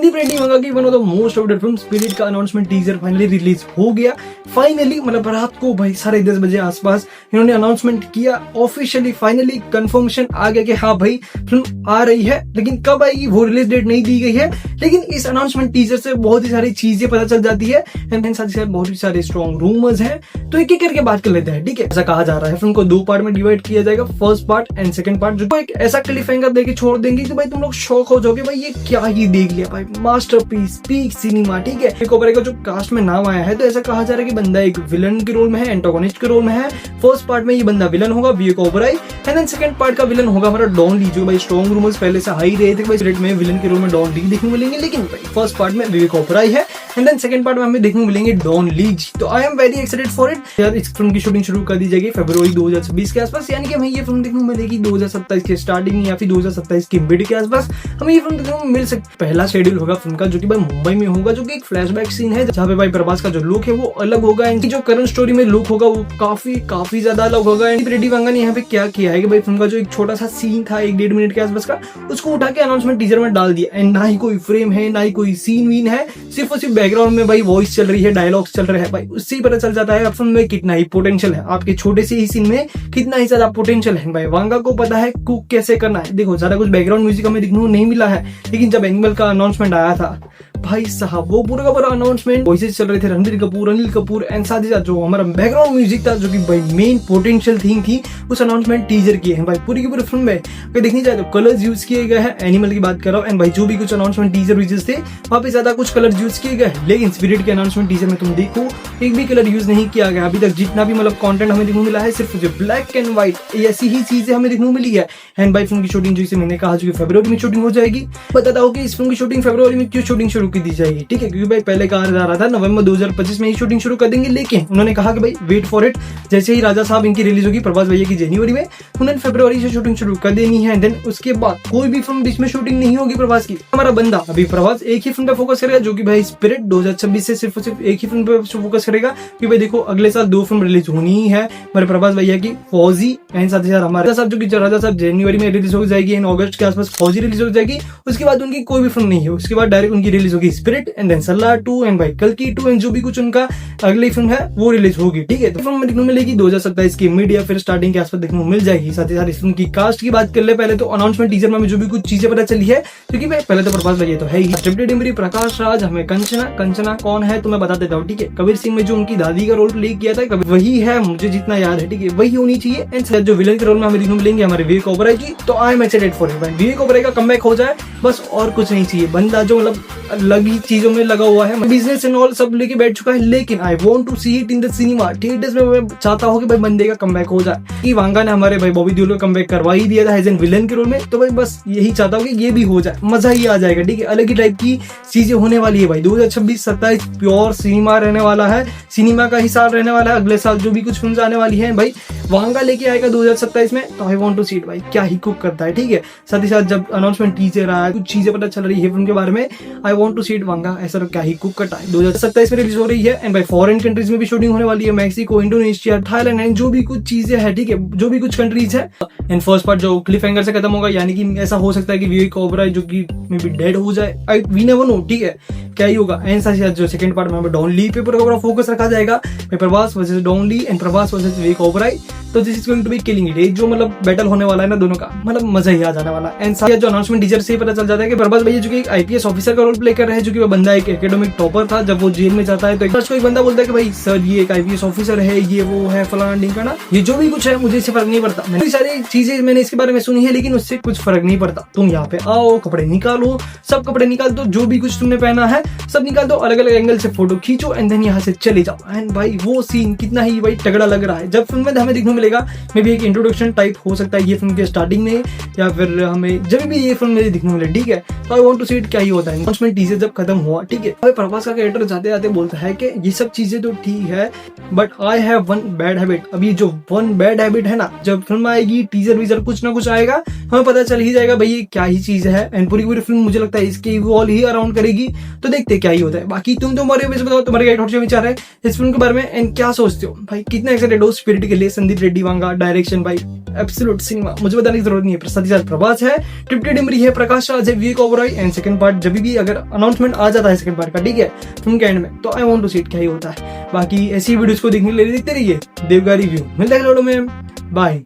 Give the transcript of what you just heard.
संदीप रेड्डी वांगा की one of the most of film spirit का announcement teaser finally release हो गया। फाइनली मतलब रात को भाई 10:30 बजे आसपास इन्होंने अनाउंसमेंट किया, ऑफिशियली फाइनली कंफर्मेशन आ गया कि हाँ भाई फिल्म आ रही है, लेकिन कब आएगी वो रिलीज डेट नहीं दी गई है। लेकिन इस अनाउंसमेंट टीजर से बहुत ही सारी चीजें पता चल जाती है एंड साथ ही साथ बहुत ही सारे स्ट्रॉन्ग रूमर्स हैं, तो एक एक करके बात कर लेते हैं। ठीक है, ऐसा कहा जा रहा है फिल्म को 2 पार्ट में डिवाइड किया जाएगा, first part and second part, जो एक ऐसा क्लिफ हैंगर देके छोड़ देंगे कि भाई तुम लोग शॉक हो जाओगे, भाई ये क्या ही देख लिया भाई, मास्टरपीस, पीक सिनेमा। ठीक है, विवेक ओबराय का जो कास्ट में नाम आया है तो ऐसा कहा जा रहा है कि बंदा एक विलन के रोल में है, एंटागोनिस्ट के रोल में है। फर्स्ट पार्ट में ये बंदा विलन होगा Vivek Oberoi and then second part का विलन होगा हमारा डॉन ली, जो भाई स्ट्रॉन्ग रूमर्स पहले से हाई रहे थे भाई स्पिरिट में विलन के रोल में डॉन ली देखने मिलेंगे, लेकिन भाई फर्स्ट पार्ट में विवेक ओबराय है एंड देन सेकंड पार्ट में हमें देखने मिलेंगे डॉन ली। तो I am very excited for it यार। इस फिल्म की शूटिंग शुरू कर दी जाएगी फरवरी 2026 के आसपास, यानी कि हमें ये फिल्म देखने को मिलेगी 2027 के स्टार्टिंग या फिर 2027 की मिड के आसपास हमें ये फिल्म देखने को मिल सकती। पहला शेड्यूल होगा फिल्म का जो कि भाई मुंबई में होगा, जो कि एक फ्लैशबैक सीन है जहाँ पे भाई प्रभास का जो लुक है वो अलग होगा, इनकी जो करंट स्टोरी में लुक होगा वो काफी ज्यादा अलग होगा। एंड रेड्डी वांगा ने यहाँ पे क्या किया है कि भाई फिल्म का जो एक छोटा सा सीन था 1-1.5 मिनट के आसपास का, उसको उठा के अनाउंसमेंट टीजर में डाल दिया एंड ना ही कोई फ्रेम है ना ही कोई सीन वीन है, सिर्फ और सिर्फ बैकग्राउंड में भाई वॉइस चल रही है, डायलॉग्स चल रहे हैं। भाई उससे ही पता चल जाता है फिल्म में कितना ही पोटेंशियल है, आपके छोटे से ही सीन में कितना ही ज्यादा पोटेंशियल है। भाई वांगा को पता है कुक कैसे करना है। देखो ज्यादा कुछ बैकग्राउंड म्यूजिक हमें देखने को नहीं मिला है, लेकिन जब एनिमल का अनाउंसमेंट आया था भाई साहब वो पूरा का पूरा अनाउंसमेंट वॉइसेस चल रहे थे, रणबीर कपूर, अनिल कपूर एंड साथ ही साथ जो हमारा बैकग्राउंड म्यूजिक था जो कि भाई मेन पोटेंशियल थीम थी उस अनाउंसमेंट टीजर की है। भाई पूरी की पूरी फिल्म में अगर देखनी जाए तो कलर्स यूज किए गए हैं, एनिमल की बात कर रहा हूँ एंड भाई जो भी कुछ अनाउंसमेंट टीजर वीजर्स थे वहाँ पे ज्यादा कुछ कलर यूज किए गए, लेकिन स्पिरिट के अनाउंसमेंट टीजर में तुम देखो एक भी कलर यूज नहीं किया गया। अभी तक जितना भी मतलब कंटेंट हमें देखने को मिला है सिर्फ जो ब्लैक एंड व्हाइट ऐसी ही चीजें हमें देखने को मिली है। एंड भाई फिल्म की शूटिंग जैसे मैंने कहा जो कि फरवरी में शूटिंग हो जाएगी। बताता हूँ कि इस फिल्म की शूटिंग फरवरी में क्यों शूटिंग शुरू की दी जाएगी। ठीक है, क्योंकि भाई पहले कहा जा रहा था नवंबर 2025 में ही शूटिंग शुरू कर देंगे, लेकिन उन्होंने कहा कि भाई वेट फॉर इट, जैसे ही राजा साहब इनकी रिलीज होगी प्रभास भैया की जनवरी में, उन्होंने फरवरी से शूटिंग शुरू कर देनी है। देन उसके बाद कोई भी फिल्म बीच में शूटिंग नहीं होगी प्रभास की। हमारा बंदा अभी प्रभास एक ही फिल्म पे फोकस करेगा जो कि भाई स्पिरिट 2026 से सिर्फ एक ही फिल्म पे फोकस करेगा, कि भाई देखो अगले साल 2 फिल्म रिलीज होनी ही है हमारे प्रभास भैया की, फौजी एंड साथ ही साथ हमारे साहब जो कि राजा साहब जनवरी में रिलीज हो जाएगी एंड अगस्त के आसपास फौजी रिलीज हो जाएगी। उसके बाद उनकी कोई भी फिल्म नहीं है, उसके बाद डायरेक्ट उनकी रिलीज होगी spirit and then Salaar 2 and भाई कल की 2 एंड जो भी कुछ उनका अगली फिल्म है वो रिलीज होगी। ठीक है, तो फिल्म में देखने को मिलेगी 2027 की मिड या फिर स्टार्टिंग के आसपास देखने को मिल जाएगी। साथ ही साथ इस फिल्म की कास्ट की बात कर ले पहले तो अनाउंसमेंट टीजर में जो भी कुछ चीजें पता चली है, क्योंकि भाई पहले तो प्रभास भैया तो है ही, डिप्टी डिम्बरी, प्रकाश राज, हमें कंचना कौन है तो मैं बता देता हूँ। ठीक है, कबीर सिंह में जो उनकी दादी का रोल प्ले किया था वही है मुझे जितना याद है। ठीक है, वही होनी चाहिए एंड जो विलन के रोल में हमें देखने को मिलेंगे हमारे विवेक ओबराय जी, तो I am excited for it. Vivek Oberoi का कमबैक हो जाए बस, और कुछ नहीं चाहिए। बंदा जो मतलब लगी चीजों में लगा हुआ है, बिजनेस एंड ऑल सब लेके बैठ चुका है, लेकिन I want to see it in the cinema theatres में। मैं चाहता हूँ कि भाई बंदे का कमबैक हो जाए, कि वांगा ने हमारे भाई बॉबी देओल को कमबैक करवा ही दिया था एज एन विलन के रोल में, तो भाई बस यही चाहता हूँ कि ये भी हो जाए, मजा ही आ जाएगा। ठीक है, अलग ही टाइप की चीजें होने वाली है भाई। 2026-27 प्योर सिनेमा रहने वाला है, सिनेमा का ही साल रहने वाला है। अगले साल जो भी कुछ फिल्म आने वाली है भाई वांगा लेके आएगा 2027 में, तो I want to see it. भाई क्या ही कुक करता है। ठीक है, साथ ही साथ जब अनाउंसमेंट टीजर रहा है, कुछ चीजें पता चल रही है फिल्म के बारे में, I want to see it Vanga, ऐसा तो क्या ही कुक करता है। 2027 में रिलीज हो रही है एंड भाई फॉरेन कंट्रीज में भी शूटिंग होने वाली है, मैक्सिको, इंडोनेशिया, थाईलैंड एंड जो भी कुछ चीजें है। ठीक है, जो भी कुछ कंट्रीज है। एंड फर्स्ट पार्ट जो क्लिफ हैंगर से खत्म होगा, यानी कि ऐसा हो सकता है कि विवेक ओबराय जो कि मे बी डेड हो जाए, वी नेवर नो। ठीक है, क्या ही होगा। एंड साथ ही साथ जो सेकंड पार्ट में डॉन ली पे पूरा फोकस रखा जाएगा, Prabhas versus Don Lee and Prabhas versus Vivek Oberoi, तो this is going to be killing it. जो मतलब बैटल होने वाला है ना दोनों का, मतलब मजा ही आ जाने वाला है। एंड साथ ही जो अनाउंसमेंट टीजर से पता चल जाता है कि प्रभास भैया जो कि एक आईपीएस ऑफिसर का रोल प्ले कर रहे हैं, जो कि वो बंदा एक एकेडमिक टॉपर था। जब वो जेल में जाता है तो एक बंदा बोलता है कि भाई सर ये एक आईपीएस ऑफिसर है, ये वो है फलाना ढिंकाना, ये जो भी कुछ है मुझे इससे फर्क नहीं पड़ता। मैंने सारी चीजें मैंने इसके बारे में सुनी है, लेकिन उससे कुछ फर्क नहीं पड़ता। तुम यहाँ पे आओ, कपड़े निकालो, सब कपड़े निकाल दो, जो भी कुछ तुमने पहना है सब निकाल दो, अलग अलग एंगल से फोटो खींचो एंड देन यहाँ से चले जाओ। एंड भाई वो सीन कितना ही भाई तगड़ा लग रहा है। जब फिल्म में हमें देखने को मिलेगा, मे बी एक इंट्रोडक्शन टाइप हो सकता है ये फिल्म के स्टार्टिंग में, या फिर हमें जब भी ये फिल्म में देखने को मिले। ठीक है, तो I want to see it क्या ही होता है। अनाउंसमेंट टीजर जब खत्म हुआ, ठीक है, भाई प्रभास का कैरेक्टर जाते जाते बोलता है कि ये सब चीजें तो ठीक है, but I have one bad habit. अभी जो वन बैड हैबिट है ना, जब फिल्म आएगी टीजर वीजर कुछ ना कुछ आएगा, हमें पता चल ही जाएगा भाई ये क्या ही चीज है। एंड पूरी पूरी फिल्म मुझे लगता है इसके वॉल ही अराउंड करेगी, तो देखते क्या ही होता है। बाकी तुम तुम्हारे बताओ, तुम्हारे क्या थॉट्स विचार है इस फिल्म के बारे में एंड क्या सोचते हो भाई, कितना एक्साइटेड हो स्पिरिट के लिए। संदीप रेड्डी वांगा डायरेक्शन भाई एब्सोल्यूट सिनेमा, मुझे बताने की जरूरत नहीं है। साथ ही साथ प्रभास है, डिप्टी डिम्बरी है, प्रकाश राज है, विवेक ओबराय एंड सेकंड पार्ट जब भी अगर अनाउंसमेंट आ जाता है सेकंड पार्ट का, ठीक है, फिल्म के एंड में, तो I want to see it क्या ही होता है। बाकी ऐसी वीडियोस को देखने के लिए देखते रहिए देवगा रिव्यू। मिलते हैं में, बाय।